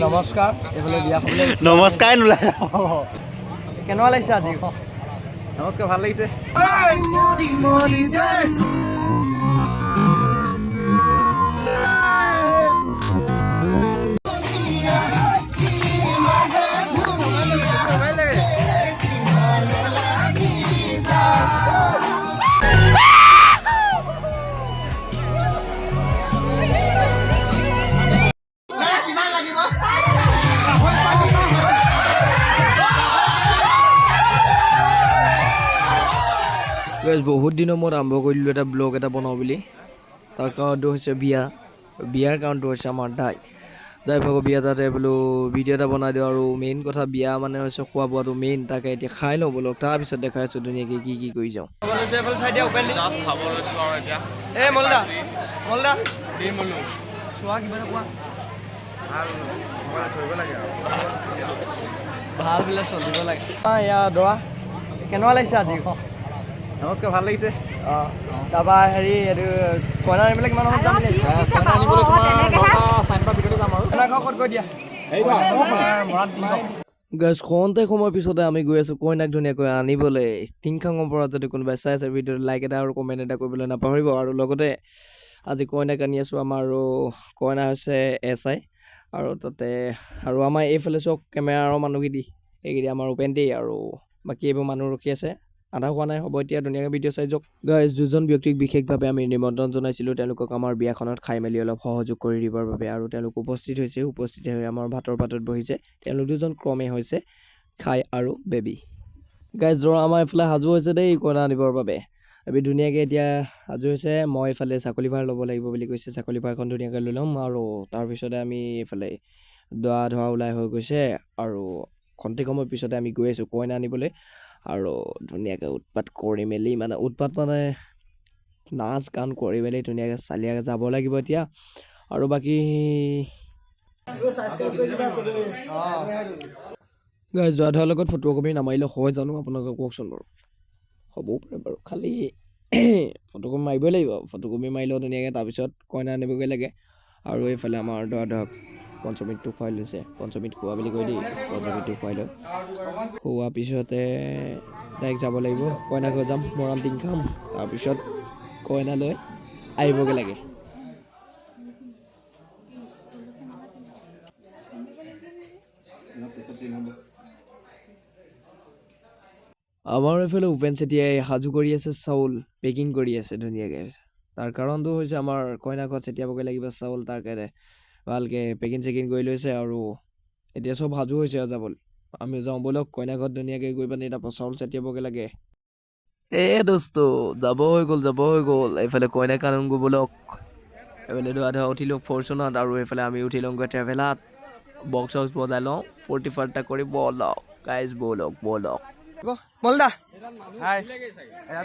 নমস্কাৰ এইফালে বিয়া খাবলৈ নমস্কাৰ নোলাই কেনেকুৱা লাগিছে আজি নমস্কাৰ ভাল লাগিছে বহুত দিনৰ মূৰত আৰম্ভ কৰিলোঁ এটা ব্লগ এটা বনাওঁ বুলি তাৰ কাৰণটো হৈছে বিয়াৰ কাৰণটো হৈছে আমাৰ দাই ভাগৰ বিয়া তাতে বোলো ভিডিঅ' এটা বনাই দিওঁ আৰু মেইন কথা বিয়া মানে হৈছে খোৱা বোৱাটো মেইন তাকে এতিয়া খাই লওঁ বোলো তাৰপিছত দেখাই আছোঁ ধুনীয়াকৈ কি কৰি যাওঁ ভাল বোলে চলিব লাগে এয়া দৰা কেনেকুৱা লাগিছে আজি নমস্কাৰ ভাল লাগিছে অঁ তাৰপৰা হেৰি এইটো কইনা আনিবলৈ কিমান সময়ত যাম কইনা আনিবলৈ তোমাৰ 9:30 ভিতৰতে যাম আৰু ক'ত কৈ দিয়া গাইজ খন্তে সময়ৰ পিছতে আমি গৈ আছোঁ কইনাক ধুনীয়াকৈ আনিবলৈ টিংখাঙৰ পৰা যদি কোনোবাই চাই আছে ভিডিঅ'টো লাইক এটা আৰু কমেণ্ট এটা কৰিবলৈ নাপাহৰিব আৰু লগতে আজি কইনাক আনি আছোঁ আমাৰ আৰু কইনা হৈছে SI আৰু তাতে আৰু আমাৰ এইফালে চব কেমেৰাৰ মানুহকেইটি এইকেইটি আমাৰ অপেন দেই আৰু বাকী এইবোৰ মানুহ ৰখি আছে আধা হোৱা নাই হ'ব এতিয়া ধুনীয়াকৈ ভিডিঅ' চাই যাওক গাইজ দুজন ব্যক্তিক বিশেষভাৱে আমি নিমন্ত্ৰণ জনাইছিলোঁ তেওঁলোকক আমাৰ বিয়াখনত খাই মেলি অলপ সহযোগ কৰি দিবৰ বাবে আৰু তেওঁলোক উপস্থিত হৈ আমাৰ ভাতৰ পাতত বহিছে তেওঁলোক দুজন ক্ৰমে হৈছে খাই আৰু বেবী গাইজ দৰা আমাৰ এইফালে সাজু হৈছে দেই কইনা আনিবৰ বাবে আমি ধুনীয়াকৈ এতিয়া সাজু হৈছে মই এইফালে ছাগলী ভাৰ ল'ব লাগিব বুলি কৈছে ছাগলী ভাৰখন ধুনীয়াকৈ লৈ ল'ম আৰু তাৰপিছতে আমি এইফালে দৰা ধৰা ওলাই হৈ গৈছে আৰু খন্তেক সময়ৰ পিছতে আমি গৈ আছোঁ কইনা আনিবলৈ আৰু ধুনীয়াকৈ উৎপাত কৰি মেলি উৎপাত নাচ গান কৰি মেলি ধুনীয়াকৈ চালিয়াকৈ যাব লাগিব এতিয়া আৰু বাকী যোৱা ধৰাৰ লগত ফটো কপি নামাৰিলে হয় জানো আপোনালোকে কওকচোন বাৰু হ'বও পাৰে বাৰু খালি ফটো কপি মাৰিবই লাগিব ফটো কপি মাৰিলেও ধুনীয়াকৈ তাৰপিছত কইনা আনিবগৈ লাগে আৰু এইফালে আমাৰ দৰা ধৰক পঞ্চমৃতটো খুৱাই লৈছে পঞ্চমৃত খোৱা বুলি কৈ দেই পঞ্চমৃতটো খুৱাই লৈ খোৱাৰ পিছতে ডাইৰেক্ট যাব লাগিব কইনা ঘৰ যাম মৰাণ টিং খাম তাৰপিছত কইনালৈ আহিবগৈ লাগে আমাৰ এইফালে উপেন চেতিয়াই সাজু কৰি আছে চাউল পেকিং কৰি আছে ধুনীয়াকৈ তাৰ কাৰণটো হৈছে আমাৰ কইনা ঘৰত চেতিয়াবগৈ লাগিব চাউল তাৰ কাৰণে ভালকৈ পেকিং চেকিং কৰি লৈছে আৰু এতিয়া চব সাজু হৈছে আৰু যাবলৈ আমি যাওঁ ব'লক কইনা ঘৰত ধুনীয়াকৈ গৈ পানি তাৰপৰা চাউল চেতিয়াবগৈ লাগে দোস্ত যাব হৈ গ'ল এইফালে কইনাক আনোগৈ ব'লক এইফালে ধৰা উঠিলোঁ ফৰ্চুনাত আৰু এইফালে আমি উঠি লওঁগৈ ট্ৰেভেলাত বক্স চক্স বজাই লওঁ ফূৰ্তি ফাৰ্তা কৰি ব'লক গাইজ ব'লক মলদা হাই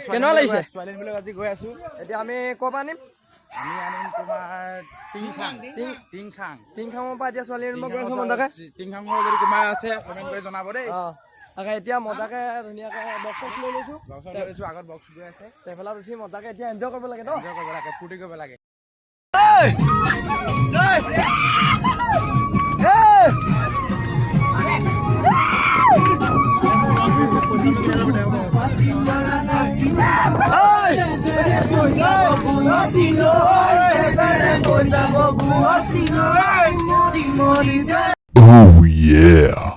কেনেকুৱা লাগিছে ছোৱালীবিলাক আজি গৈ আছোঁ এতিয়া আমি ক'ৰ পৰা আনিম আমি আনিম তোমাৰ টিংখাঙৰ পৰা এতিয়া ছোৱালী আনিব গৈ আছোঁ মজাকৈ টিংখাঙৰ যদি কোনোবা আছে কমেণ্ট কৰি জনাব দেই তাকে এতিয়া মজাকৈ ধুনীয়াকৈ বক্স চক্স লৈ লৈছোঁ আগত বক্স গৈ আছে ট্ৰেভেলাৰত উঠি মজাকৈ এতিয়া এনজয় কৰিব লাগে ন এনজয় কৰিব লাগে ফূৰ্তি কৰিব লাগে Oh yeah.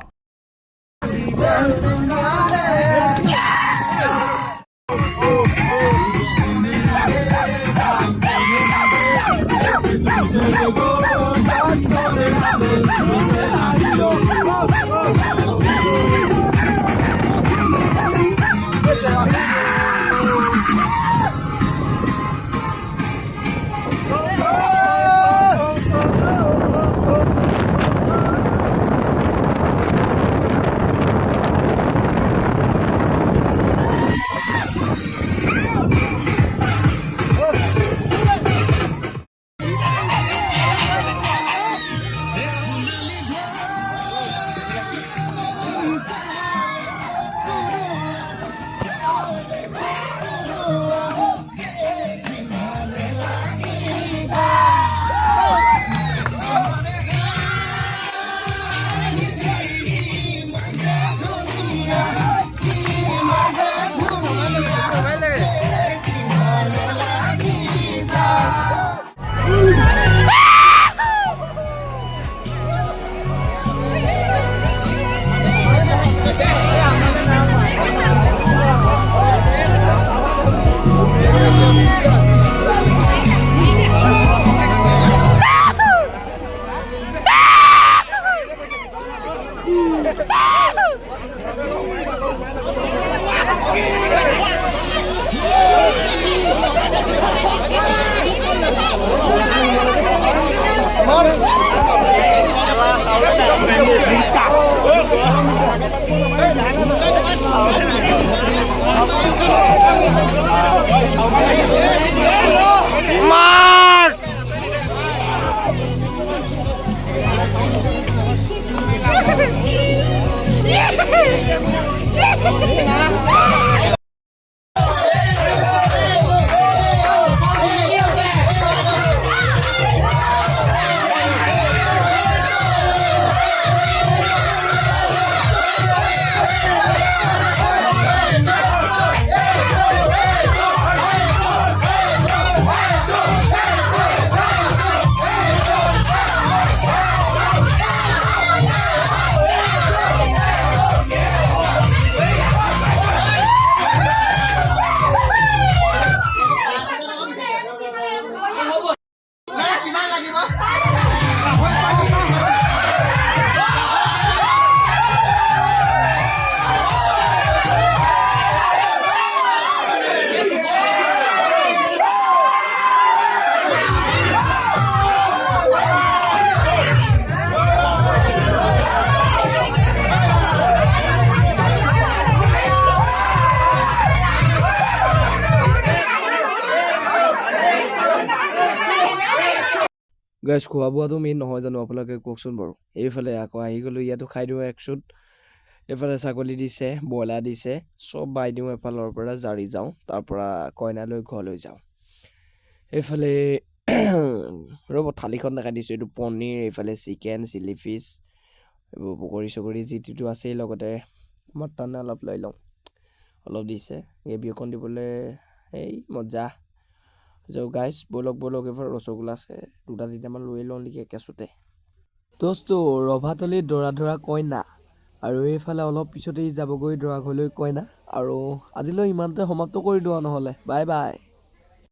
গাইজ খোৱা বোৱাটো মেইন নহয় জানো আপোনালোকে কওকচোন বাৰু এইফালে আকৌ আহি গ'লোঁ ইয়াতো খাই দিওঁ একচুট এইফালে ছাগলী দিছে ব্ৰইলাৰ দিছে চব বাই দিওঁ এফালৰ পৰা জাৰি যাওঁ তাৰ পৰা কইনালৈ ঘৰলৈ যাওঁ এইফালে ৰ'ব থালিখন দেখাই দিছোঁ এইটো পনীৰ এইফালে চিকেন চিলি ফিছ এইবোৰ পকৰি চকৰি যি টিটো আছেই লগতে মটন অলপ লৈ লওঁ অলপ দিছে গ্ৰেভি অকণ দিবলৈ এই মজা যাওঁ গাইজ ব'লক এইফালে ৰসগোল্লা আছে 2-3টামান লৈ লওঁ নেকি একেচোতে দোস্তো ৰভাতলি দৰা কইনা আৰু এইফালে অলপ পিছতেই যাবগৈ দৰা ঘৰলৈ কইনা আৰু আজিলৈ ইমানতে সমাপ্ত কৰি দিওঁ নহ'লে বাই বাই